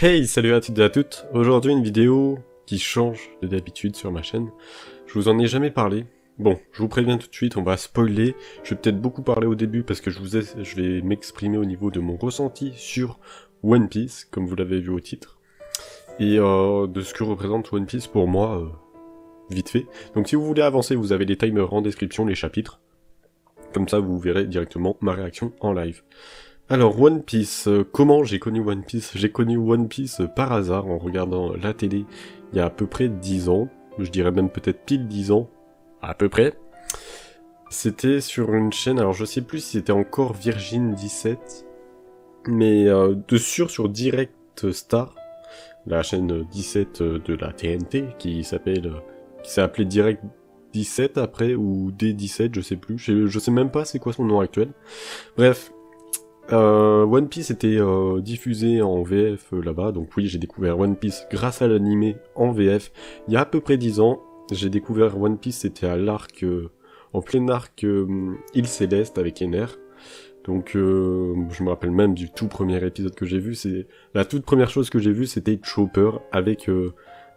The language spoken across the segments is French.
Hey, salut à toutes et à toutes. Aujourd'hui une vidéo qui change de d'habitude sur ma chaîne. Je vous en ai jamais parlé. Bon, je vous préviens tout de suite, on va spoiler. Je vais peut-être beaucoup parler au début parce que je vais m'exprimer au niveau de mon ressenti sur One Piece, comme vous l'avez vu au titre. Et de ce que représente One Piece pour moi, vite fait. Donc si vous voulez avancer, vous avez les timers en description, les chapitres. Comme ça, vous verrez directement ma réaction en live. Alors, One Piece, comment j'ai connu One Piece? J'ai connu One Piece par hasard en regardant la télé il y a à peu près 10 ans. Je dirais même peut-être pile 10 ans. À peu près. C'était sur une chaîne, alors je sais plus si c'était encore Virgin 17, mais de sûr sur Direct Star, la chaîne 17 de la TNT, qui s'est appelée Direct 17 après, ou D17, je sais plus. Je sais même pas c'est quoi son nom actuel. Bref. One Piece était diffusé en VF là-bas, donc oui, j'ai découvert One Piece grâce à l'animé en VF il y a à peu près 10 ans. J'ai découvert One Piece, c'était à l'arc, en plein arc Île Céleste avec Ener. Donc je me rappelle même du tout premier épisode que j'ai vu, c'est la toute première chose que j'ai vue, c'était Chopper avec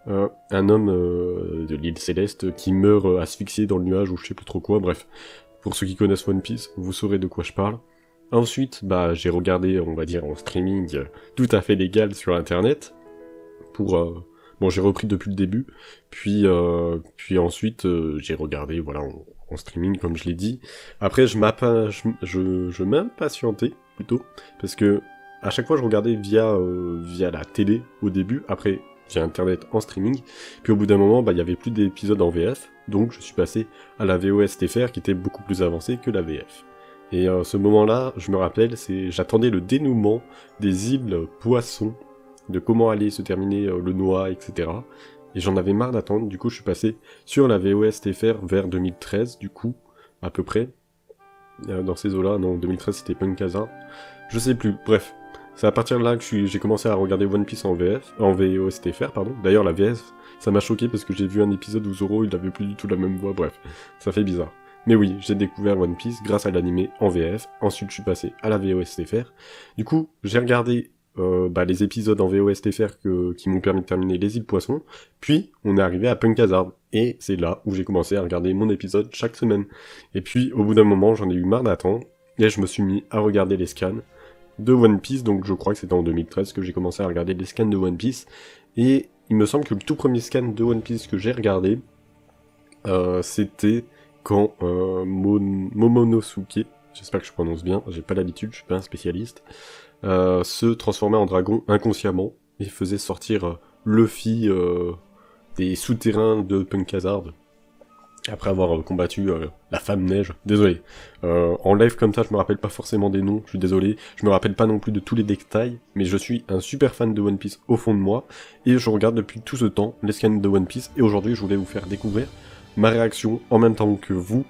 un homme de l'île Céleste qui meurt asphyxié dans le nuage ou je sais plus trop quoi, bref. Pour ceux qui connaissent One Piece, vous saurez de quoi je parle. Ensuite, j'ai regardé, on va dire, en streaming tout à fait légal sur internet, pour... bon, j'ai repris depuis le début, puis ensuite, j'ai regardé, voilà, en streaming, comme je l'ai dit. Après, je m'impatientais, plutôt, parce que à chaque fois, je regardais via la télé, au début, après, via internet, en streaming, puis au bout d'un moment, il y avait plus d'épisodes en VF, donc je suis passé à la VOSTFR, qui était beaucoup plus avancée que la VF. Et ce moment-là, je me rappelle, j'attendais le dénouement des îles Poissons, de comment allait se terminer le Noah, etc. Et j'en avais marre d'attendre, du coup je suis passé sur la VOSTFR vers 2013, du coup, à peu près. Dans ces eaux-là, non, 2013 c'était Punkazar. Je sais plus, bref. C'est à partir de là que j'ai commencé à regarder One Piece en VOSTFR, pardon. D'ailleurs la VS, ça m'a choqué parce que j'ai vu un épisode où Zoro, il avait plus du tout la même voix, bref. Ça fait bizarre. Mais oui, j'ai découvert One Piece grâce à l'animé en VF, ensuite je suis passé à la VOSTFR. Du coup, j'ai regardé les épisodes en VOSTFR qui m'ont permis de terminer les îles Poissons, puis on est arrivé à Punkazard, et c'est là où j'ai commencé à regarder mon épisode chaque semaine. Et puis, au bout d'un moment, j'en ai eu marre d'attendre, et je me suis mis à regarder les scans de One Piece, donc je crois que c'était en 2013 que j'ai commencé à regarder les scans de One Piece, et il me semble que le tout premier scan de One Piece que j'ai regardé, c'était quand Momonosuke, j'espère que je prononce bien, j'ai pas l'habitude, je suis pas un spécialiste, se transformait en dragon inconsciemment et faisait sortir Luffy des souterrains de Punkazard après avoir combattu la femme neige. Désolé, en live comme ça je me rappelle pas forcément des noms, je suis désolé, je me rappelle pas non plus de tous les détails, mais je suis un super fan de One Piece au fond de moi, et je regarde depuis tout ce temps les scans de One Piece, et aujourd'hui je voulais vous faire découvrir ma réaction, en même temps que vous,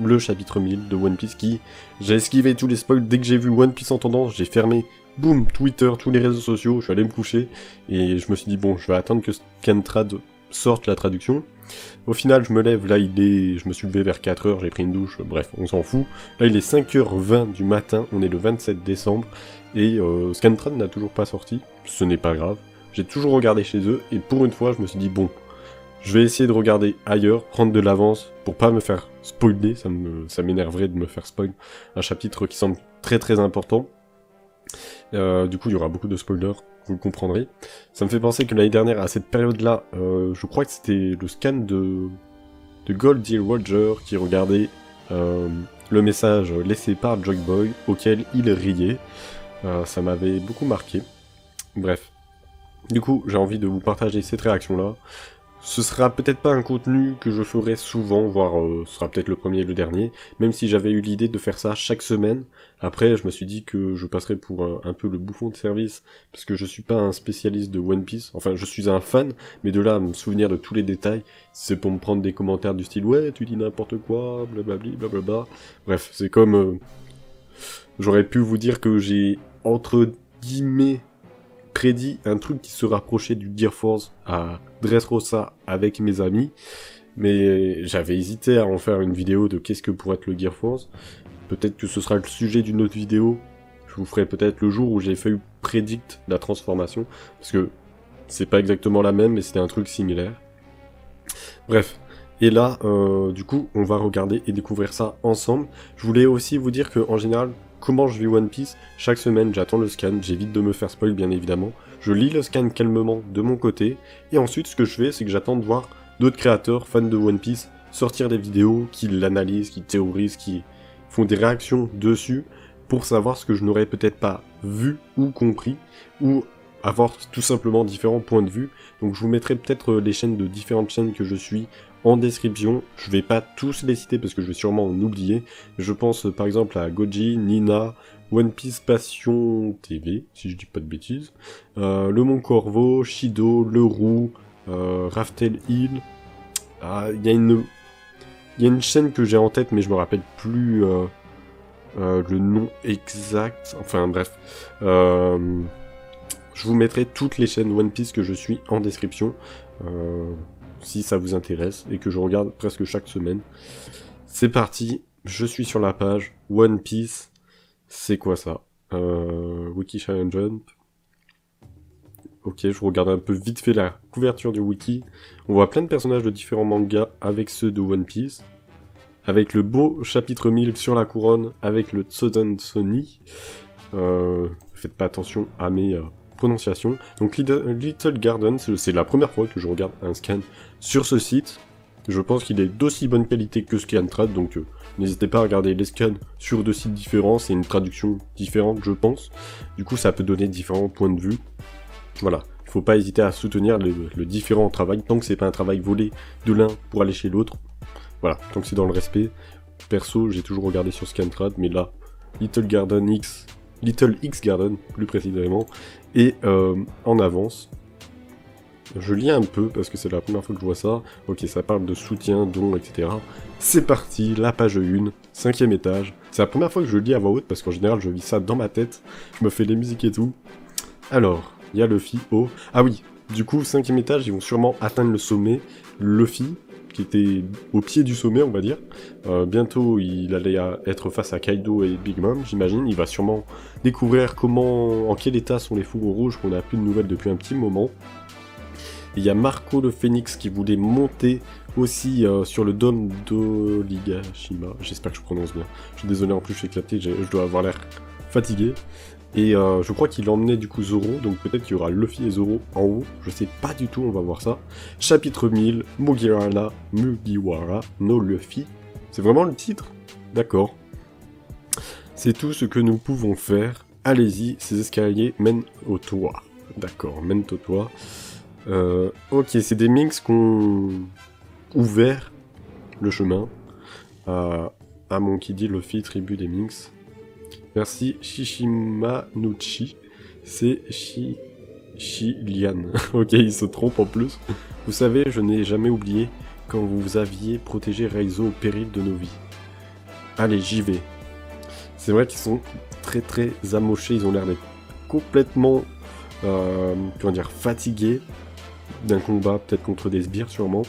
le chapitre 1000 de One Piece j'ai esquivé tous les spoils, dès que j'ai vu One Piece en tendance, j'ai fermé, boum, Twitter, tous les réseaux sociaux, je suis allé me coucher, et je me suis dit, bon, je vais attendre que Scantrad sorte la traduction. Au final, je me lève, là je me suis levé vers 4h, j'ai pris une douche, bref, on s'en fout. Là il est 5h20 du matin, on est le 27 décembre, et Scantrad n'a toujours pas sorti, ce n'est pas grave. J'ai toujours regardé chez eux, et pour une fois, je me suis dit, bon, je vais essayer de regarder ailleurs, prendre de l'avance, pour pas me faire spoiler, ça m'énerverait de me faire spoil un chapitre qui semble très très important. Du coup, il y aura beaucoup de spoilers, vous le comprendrez. Ça me fait penser que l'année dernière, à cette période-là, je crois que c'était le scan de Goldie Roger qui regardait le message laissé par Joyboy, auquel il riait. Ça m'avait beaucoup marqué. Bref. Du coup, j'ai envie de vous partager cette réaction-là. Ce sera peut-être pas un contenu que je ferai souvent, voire ce sera peut-être le premier et le dernier, même si j'avais eu l'idée de faire ça chaque semaine. Après, je me suis dit que je passerais pour un peu le bouffon de service, parce que je suis pas un spécialiste de One Piece, enfin je suis un fan, mais de là à me souvenir de tous les détails, c'est pour me prendre des commentaires du style « Ouais, tu dis n'importe quoi, blablabli, blablabla ». Bref, c'est comme... j'aurais pu vous dire que j'ai, entre guillemets, prédit un truc qui se rapprochait du Gear Force à Dressrosa avec mes amis, mais j'avais hésité à en faire une vidéo de qu'est-ce que pourrait être le Gear Force. Peut-être que ce sera le sujet d'une autre vidéo, Je vous ferai peut-être le jour où j'ai fait prédict la transformation, parce que c'est pas exactement la même, mais c'était un truc similaire. Bref. Et là, du coup, on va regarder et découvrir ça ensemble. Je voulais aussi vous dire que, en général, comment je vis One Piece, chaque semaine, j'attends le scan, j'évite de me faire spoil, bien évidemment. Je lis le scan calmement de mon côté, et ensuite, ce que je fais, c'est que j'attends de voir d'autres créateurs, fans de One Piece, sortir des vidéos, qui l'analysent, qui théorisent, qui font des réactions dessus, pour savoir ce que je n'aurais peut-être pas vu ou compris, ou avoir tout simplement différents points de vue. Donc je vous mettrai peut-être les chaînes de différentes chaînes que je suis en description. Je vais pas tous les citer parce que je vais sûrement en oublier. Je pense par exemple à Goji, Nina, One Piece Passion TV, si je dis pas de bêtises, Le Mont Corvo, Shido, Le Roux, Raftel Hill. Il y a une chaîne que j'ai en tête mais je me rappelle plus le nom exact. Enfin bref. Je vous mettrai toutes les chaînes One Piece que je suis en description, si ça vous intéresse, et que je regarde presque chaque semaine. C'est parti, je suis sur la page One Piece. C'est quoi ça Wiki Shonen Jump. Ok, je regarde un peu vite fait la couverture du wiki. On voit plein de personnages de différents mangas avec ceux de One Piece. Avec le beau chapitre 1000 sur la couronne, avec le Tsodan Sony. Faites pas attention à mes prononciation. Donc Little Garden, c'est la première fois que je regarde un scan sur ce site. Je pense qu'il est d'aussi bonne qualité que Scantrad, donc n'hésitez pas à regarder les scans sur deux sites différents, c'est une traduction différente je pense. Du coup ça peut donner différents points de vue. Voilà, il faut pas hésiter à soutenir le différent travail, tant que c'est pas un travail volé de l'un pour aller chez l'autre. Voilà, tant que c'est dans le respect. Perso, j'ai toujours regardé sur Scantrad, mais là, Little X Garden, plus précisément, et en avance. Je lis un peu, parce que c'est la première fois que je vois ça. Ok, ça parle de soutien, dons, etc. C'est parti, la page 1, 5e étage. C'est la première fois que je le lis à voix haute, parce qu'en général, je vis ça dans ma tête. Je me fais les musiques et tout. Alors, il y a Luffy, oh. Ah oui, du coup, 5e étage, ils vont sûrement atteindre le sommet. Luffy, qui était au pied du sommet, on va dire. Bientôt, il allait être face à Kaido et Big Mom, j'imagine. Il va sûrement découvrir en quel état sont les fourreaux rouges, qu'on n'a plus de nouvelles depuis un petit moment. Il y a Marco le Phénix qui voulait monter aussi sur le dôme d'Oligashima. J'espère que je prononce bien. Je suis désolé, en plus je suis éclaté, je dois avoir l'air fatigué. Et je crois qu'il emmenait du coup Zoro, donc peut-être qu'il y aura Luffy et Zoro en haut, je sais pas du tout, on va voir ça. Chapitre 1000, Mugiwara no Luffy. C'est vraiment le titre? D'accord. C'est tout ce que nous pouvons faire. Allez-y, ces escaliers mènent au toit. D'accord, mènent au toit. Ok, c'est des minx qui ont ouvert le chemin à Monkey D. Luffy, tribu des minx. Merci Shishimanuchi, c'est Shilian. Ok, il se trompe en plus. Vous savez, je n'ai jamais oublié quand vous aviez protégé Reizo au péril de nos vies. Allez, j'y vais. C'est vrai qu'ils sont très très amochés, ils ont l'air d'être complètement fatigués d'un combat, peut-être contre des sbires sûrement.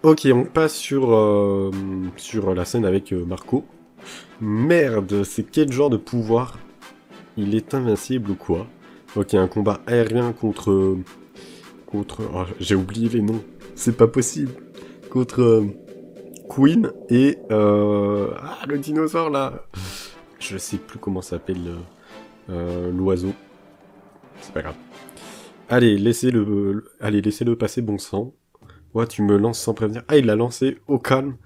Ok, on passe sur la scène avec Marco. Merde, c'est quel genre de pouvoir? Il est invincible ou quoi? Ok, un combat aérien contre... Oh, j'ai oublié les noms, c'est pas possible. Contre Queen et... le dinosaure là. Je sais plus comment s'appelle l'oiseau. C'est pas grave. Allez, laissez-le passer, bon sang. Ouais, tu me lances sans prévenir. Ah, il l'a lancé au calme.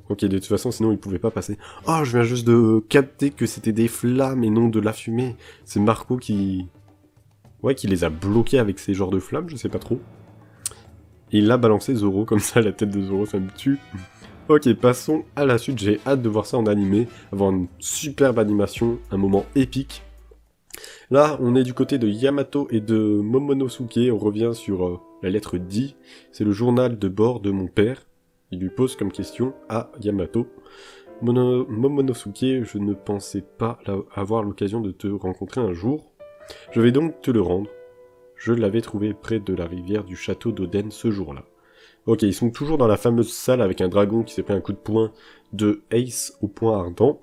Ok, de toute façon, sinon il pouvait pas passer. Oh, je viens juste de capter que c'était des flammes et non de la fumée. C'est Marco qui les a bloqués avec ces genres de flammes, je sais pas trop. Et il a balancé Zoro, comme ça, la tête de Zoro, ça me tue. Ok, passons à la suite, j'ai hâte de voir ça en animé, avoir une superbe animation, un moment épique. Là, on est du côté de Yamato et de Momonosuke, on revient sur la lettre D, c'est le journal de bord de mon père. Il lui pose comme question à Yamato. Momonosuke, je ne pensais pas avoir l'occasion de te rencontrer un jour. Je vais donc te le rendre. Je l'avais trouvé près de la rivière du château d'Oden ce jour-là. Ok, ils sont toujours dans la fameuse salle avec un dragon qui s'est pris un coup de poing de Ace au poing ardent.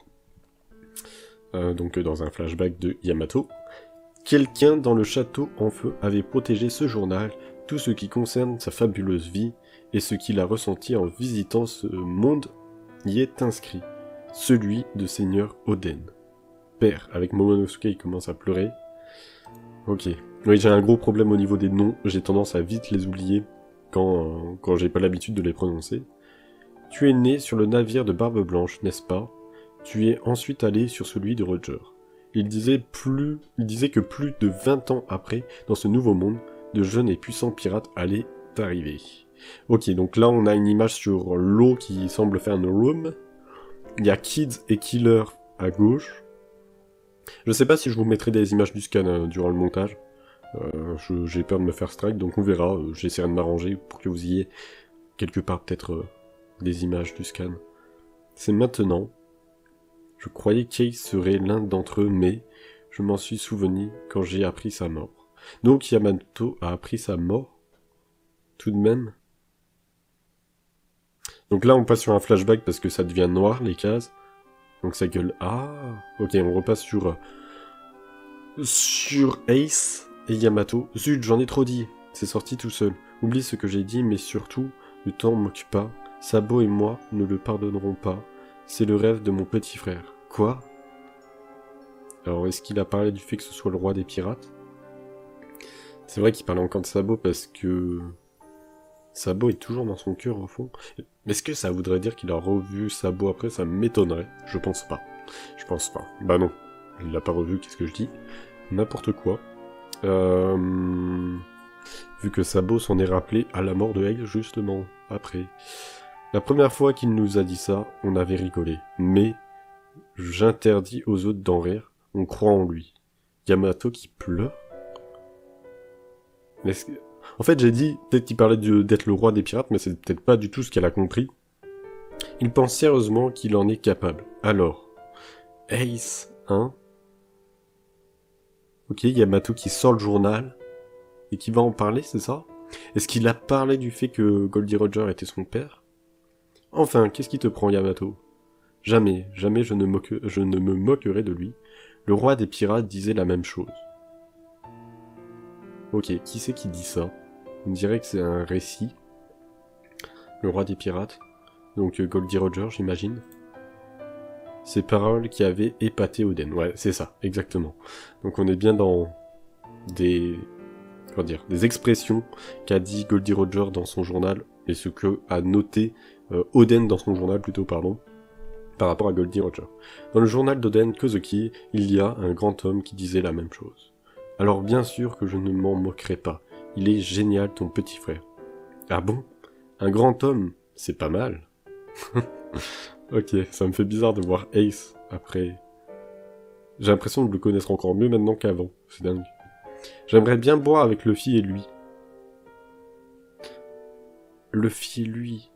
donc dans un flashback de Yamato. Quelqu'un dans le château en feu avait protégé ce journal, tout ce qui concerne sa fabuleuse vie, et ce qu'il a ressenti en visitant ce monde y est inscrit. Celui de Seigneur Oden. Père, avec Momonosuke, il commence à pleurer. Ok. Oui, j'ai un gros problème au niveau des noms, j'ai tendance à vite les oublier quand j'ai pas l'habitude de les prononcer. Tu es né sur le navire de Barbe Blanche, n'est-ce pas? Tu es ensuite allé sur celui de Roger. Il disait que plus de 20 ans après, dans ce nouveau monde, de jeunes et puissants pirates allaient arriver. Ok, donc là on a une image sur l'eau qui semble faire une room. Il y a Kids et Killer à gauche. Je sais pas si je vous mettrai des images du scan durant le montage. J'ai peur de me faire strike, donc on verra. J'essaierai de m'arranger pour que vous ayez quelque part peut-être des images du scan. C'est maintenant. Je croyais qu'Ace serait l'un d'entre eux, mais je m'en suis souvenu quand j'ai appris sa mort. Donc Yamato a appris sa mort? Tout de même? Donc là on passe sur un flashback parce que ça devient noir les cases. Donc ça gueule. Ah, ok, on repasse sur Ace et Yamato. Zut, j'en ai trop dit. C'est sorti tout seul. Oublie ce que j'ai dit, mais surtout, le temps m'occupe pas. Sabo et moi ne le pardonnerons pas. C'est le rêve de mon petit frère. Quoi? Alors, est-ce qu'il a parlé du fait que ce soit le roi des pirates? C'est vrai qu'il parlait encore de Sabo parce que... Sabo est toujours dans son cœur au fond. Est-ce que ça voudrait dire qu'il a revu Sabo après? Ça m'étonnerait. Je pense pas. Je pense pas. Bah non. Il l'a pas revu, qu'est-ce que je dis? N'importe quoi. Vu que Sabo s'en est rappelé à la mort de Ace, justement, après. La première fois qu'il nous a dit ça, on avait rigolé. Mais, j'interdis aux autres d'en rire. On croit en lui. Yamato qui pleure? En fait, j'ai dit, peut-être qu'il parlait d'être le roi des pirates, mais c'est peut-être pas du tout ce qu'elle a compris. Il pense sérieusement qu'il en est capable. Alors, Ace, hein? Ok, Yamato qui sort le journal, et qui va en parler, c'est ça? Est-ce qu'il a parlé du fait que Goldie Roger était son père? Enfin, qu'est-ce qui te prend, Yamato? Jamais je ne me moquerai de lui. Le roi des pirates disait la même chose. Ok, qui c'est qui dit ça? On dirait que c'est un récit. Le roi des pirates. Donc Goldie Roger, j'imagine. Ces paroles qui avaient épaté Oden. Ouais, c'est ça, exactement. Donc on est bien dans des expressions qu'a dit Goldie Roger dans son journal, et ce que a noté Oden dans son journal, plutôt, pardon, par rapport à Goldie Roger. Dans le journal d'Oden Kozuki, il y a un grand homme qui disait la même chose. Alors bien sûr que je ne m'en moquerai pas. Il est génial, ton petit frère. Ah bon? Un grand homme, c'est pas mal. Ok, ça me fait bizarre de voir Ace après. J'ai l'impression de le connaître encore mieux maintenant qu'avant. C'est dingue. J'aimerais bien boire avec Luffy et lui. Luffy et lui.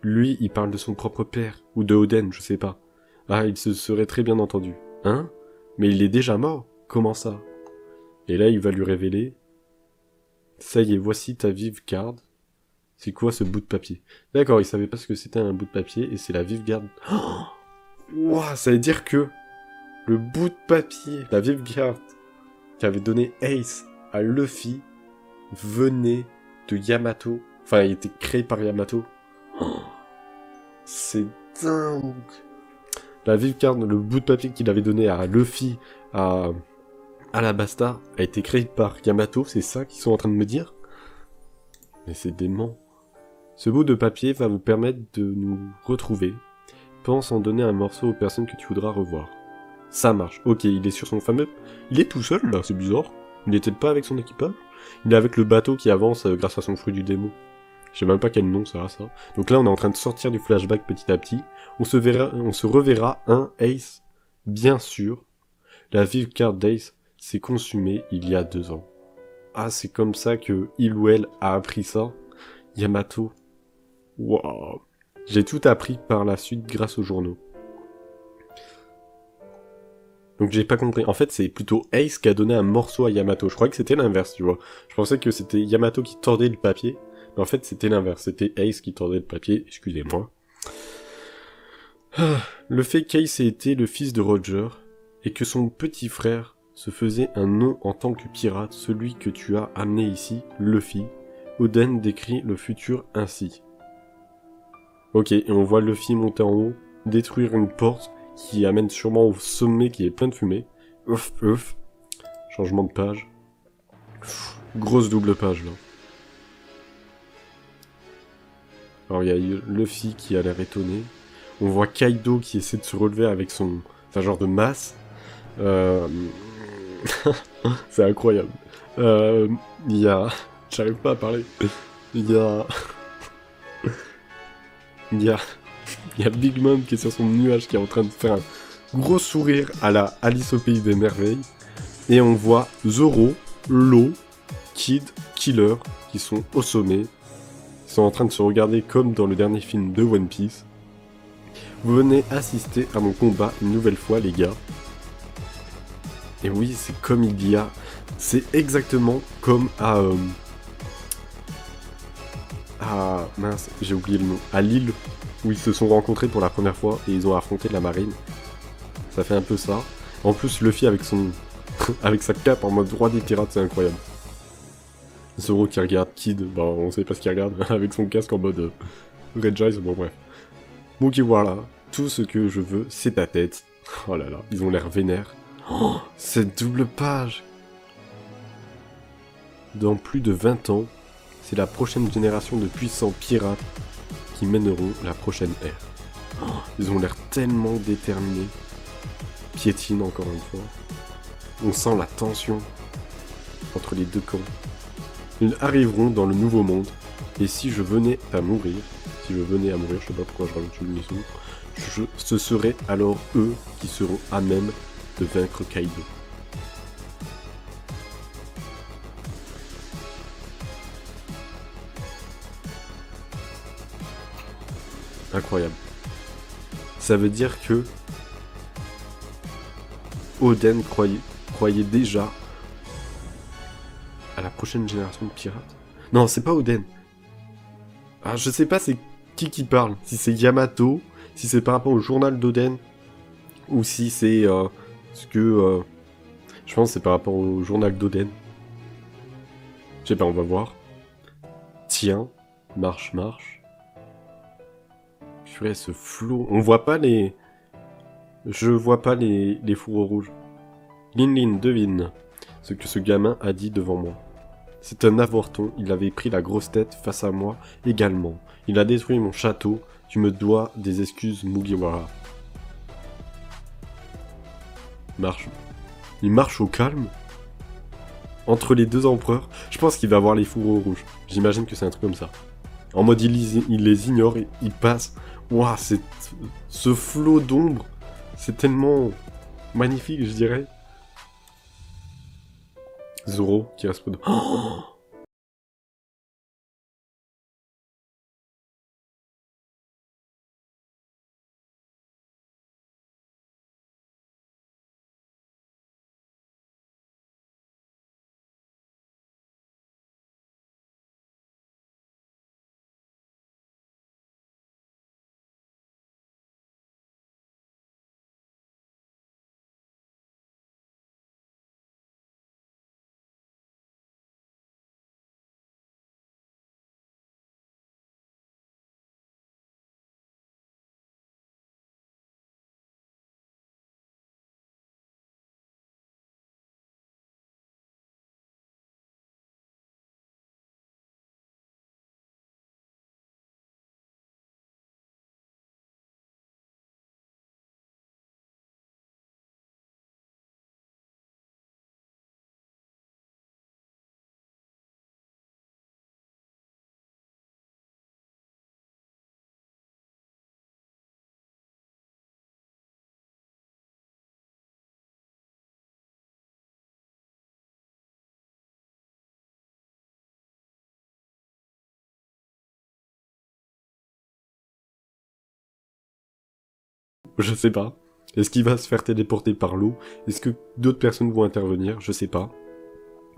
Lui, il parle de son propre père. Ou de Oden, je sais pas. Ah, il se serait très bien entendu. Hein? Mais il est déjà mort. Comment ça? Et là, il va lui révéler... Ça y est, voici ta vive garde. C'est quoi ce bout de papier? D'accord, il savait pas ce que c'était un bout de papier, et c'est la vive garde. Oh, wow, ça veut dire que le bout de papier, la vive garde qu'avait donné Ace à Luffy, venait de Yamato. Enfin, il était créé par Yamato. Oh, c'est dingue. La vive garde, le bout de papier qu'il avait donné à Luffy, à Alabasta, a été créé par Yamato, c'est ça qu'ils sont en train de me dire? Mais c'est dément. Ce bout de papier va vous permettre de nous retrouver. Pense en donner un morceau aux personnes que tu voudras revoir. Ça marche. Ok, il est sur son fameux... Il est tout seul, là, c'est bizarre. Il n'était pas avec son équipage. Il est avec le bateau qui avance grâce à son fruit du démon. Je sais même pas quel nom ça a, ça. Donc là, on est en train de sortir du flashback petit à petit. On se reverra un Ace, bien sûr. La vive carte d'Ace s'est consumée il y a 2 ans. Ah, c'est comme ça que il ou elle a appris ça. Yamato. Waouh. J'ai tout appris par la suite grâce aux journaux. Donc j'ai pas compris. En fait, c'est plutôt Ace qui a donné un morceau à Yamato. Je croyais que c'était l'inverse, tu vois. Je pensais que c'était Yamato qui tordait le papier. Mais en fait, c'était l'inverse. C'était Ace qui tordait le papier. Excusez-moi. Le fait qu'Ace ait été le fils de Roger, et que son petit frère se faisait un nom en tant que pirate, celui que tu as amené ici, Luffy, Oden décrit le futur ainsi. Ok, et on voit Luffy monter en haut, détruire une porte qui amène sûrement au sommet qui est plein de fumée. Ouf, ouf. Changement de page. Grosse double page là. Alors il y a Luffy qui a l'air étonné. On voit Kaido qui essaie de se relever avec sa genre de masse. C'est incroyable. Il y a... J'arrive pas à parler. Il y a... Il y a Big Mom qui est sur son nuage qui est en train de faire un gros sourire à la Alice au Pays des Merveilles. Et on voit Zoro, Law, Kid, Killer qui sont au sommet. Ils sont en train de se regarder comme dans le dernier film de One Piece. Vous venez assister à mon combat une nouvelle fois les gars. Et oui, c'est comme il y a... C'est exactement comme à... mince, j'ai oublié le nom. À Lille, où ils se sont rencontrés pour la première fois et ils ont affronté la marine. Ça fait un peu ça. En plus, Luffy avec son... avec sa cape en mode roi des pirates, c'est incroyable. Zoro qui regarde Kid, bah on sait pas ce qu'il regarde, avec son casque en mode Red Eyes, bon bref. Ok voilà, tout ce que je veux, c'est ta tête. Oh là là, ils ont l'air vénères. Oh, cette double page. Dans plus de 20 ans, c'est la prochaine génération de puissants pirates qui mèneront la prochaine ère. Oh, ils ont l'air tellement déterminés. Piétine encore une fois. On sent la tension entre les deux camps. Ils arriveront dans le nouveau monde, et si je venais à mourir, je sais pas pourquoi je rajoute une mission, ce serait alors eux qui seront à même de vaincre Kaido. Incroyable. Ça veut dire que Oden croyait déjà à la prochaine génération de pirates. Non, c'est pas Oden. Ah, je sais pas c'est qui parle. Si c'est Yamato, si c'est par rapport au journal d'Oden, ou si c'est ce que... je pense que c'est par rapport au journal d'Oden. Je sais pas, on va voir. Tiens, marche. Purée, ce flot... On voit pas les... Je vois pas les fourreaux rouges. Lin, devine ce que ce gamin a dit devant moi. C'est un avorton, il avait pris la grosse tête face à moi également. Il a détruit mon château, tu me dois des excuses Mugiwara. Marche. Il marche au calme. Entre les deux empereurs, je pense qu'il va avoir les fourreaux rouges. J'imagine que c'est un truc comme ça. En mode il les ignore, il passe. Waouh, ce flot d'ombre, c'est tellement magnifique, je dirais. Zoro qui reste près de... Oh, je sais pas. Est-ce qu'il va se faire téléporter par l'eau? Est-ce que d'autres personnes vont intervenir? Je sais pas.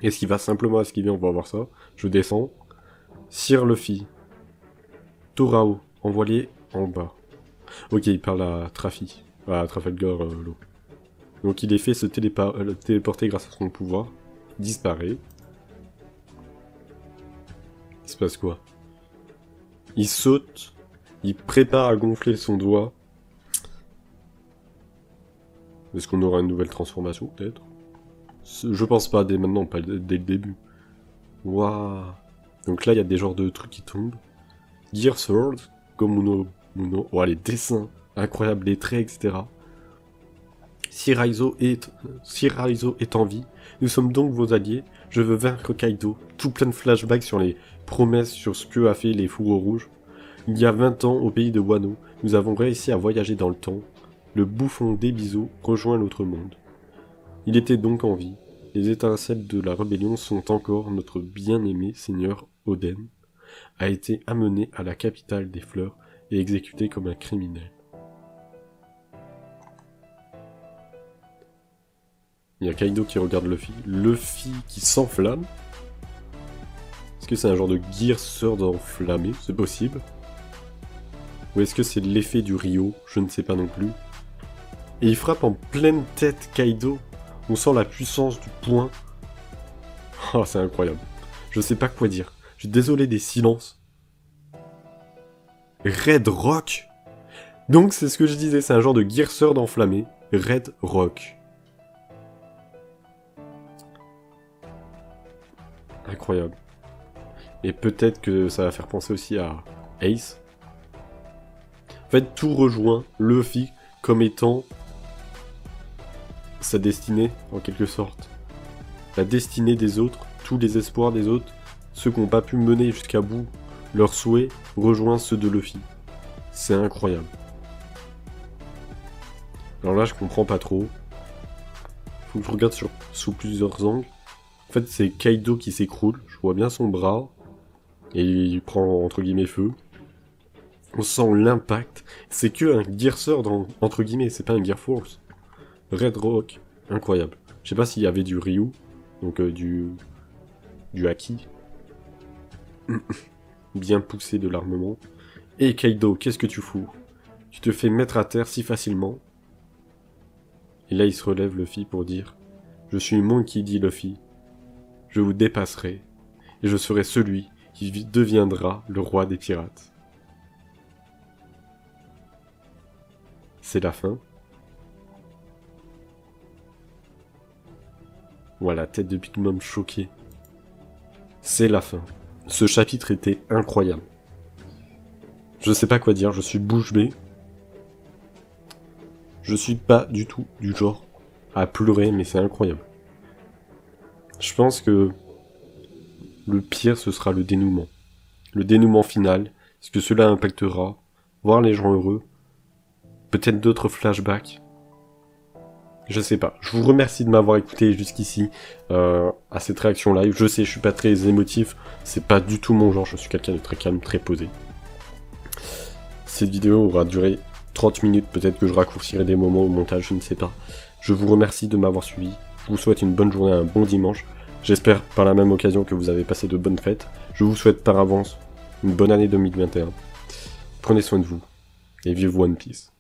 Est-ce qu'il va simplement esquiver? On va voir ça. Je descends. Sir Luffy. Torao, envoyé en bas. Ok, il parle à Trafi. À Trafalgar Law. Donc il est fait se téléporter grâce à son pouvoir. Il disparaît. Il se passe quoi? Il saute. Il prépare à gonfler son doigt. Est-ce qu'on aura une nouvelle transformation, peut-être? Je pense pas, dès maintenant, pas dès le début. Waouh. Donc là, il y a des genres de trucs qui tombent. Gear Sword, comme Muno. Oh, les dessins incroyables, les traits, etc. Si Raizo est en vie, nous sommes donc vos alliés. Je veux vaincre Kaido. Tout plein de flashbacks sur les promesses sur ce que a fait les fourreaux rouges. Il y a 20 ans, au pays de Wano, nous avons réussi à voyager dans le temps. Le bouffon d'Ebizo rejoint l'autre monde. Il était donc en vie. Les étincelles de la rébellion sont encore notre bien-aimé seigneur Oden a été amené à la capitale des fleurs et exécuté comme un criminel. Il y a Kaido qui regarde Luffy. Luffy qui s'enflamme. Est-ce que c'est un genre de Gear Sword enflammé? C'est possible. Ou est-ce que c'est l'effet du Rio? Je ne sais pas non plus. Et il frappe en pleine tête Kaido. On sent la puissance du poing. Oh, c'est incroyable. Je sais pas quoi dire. Je suis désolé des silences. Red Rock. Donc c'est ce que je disais, c'est un genre de Gear Sword enflammé. Red Rock. Incroyable. Et peut-être que ça va faire penser aussi à Ace. En fait, tout rejoint Luffy comme étant sa destinée, en quelque sorte. La destinée des autres, tous les espoirs des autres, ceux qui n'ont pas pu mener jusqu'à bout leurs souhaits, rejoignent ceux de Luffy. C'est incroyable. Alors là, je comprends pas trop. Faut que je regarde sous plusieurs angles. En fait, c'est Kaido qui s'écroule. Je vois bien son bras. Et il prend, entre guillemets, feu. On sent l'impact. C'est que un Gear Sword, entre guillemets. C'est pas un Gear Force. Red Rock. Incroyable. Je sais pas s'il y avait du Ryu. Donc du Haki. Bien poussé de l'armement. Et Kaido, qu'est-ce que tu fous? Tu te fais mettre à terre si facilement. Et là, il se relève, Luffy, pour dire « Je suis Monkey D. Luffy. Je vous dépasserai. Et je serai celui qui deviendra le roi des pirates. » C'est la fin. Voilà, tête de Big Mom choquée. C'est la fin. Ce chapitre était incroyable. Je sais pas quoi dire, je suis bouche bée. Je suis pas du tout du genre à pleurer, mais c'est incroyable. Je pense que le pire, ce sera le dénouement. Le dénouement final, ce que cela impactera, voir les gens heureux, peut-être d'autres flashbacks. Je sais pas. Je vous remercie de m'avoir écouté jusqu'ici à cette réaction live. Je sais, je suis pas très émotif, c'est pas du tout mon genre, je suis quelqu'un de très calme, très posé. Cette vidéo aura duré 30 minutes, peut-être que je raccourcirai des moments au montage, je ne sais pas. Je vous remercie de m'avoir suivi, je vous souhaite une bonne journée, un bon dimanche. J'espère par la même occasion que vous avez passé de bonnes fêtes. Je vous souhaite par avance une bonne année 2021. Prenez soin de vous, et vive One Piece.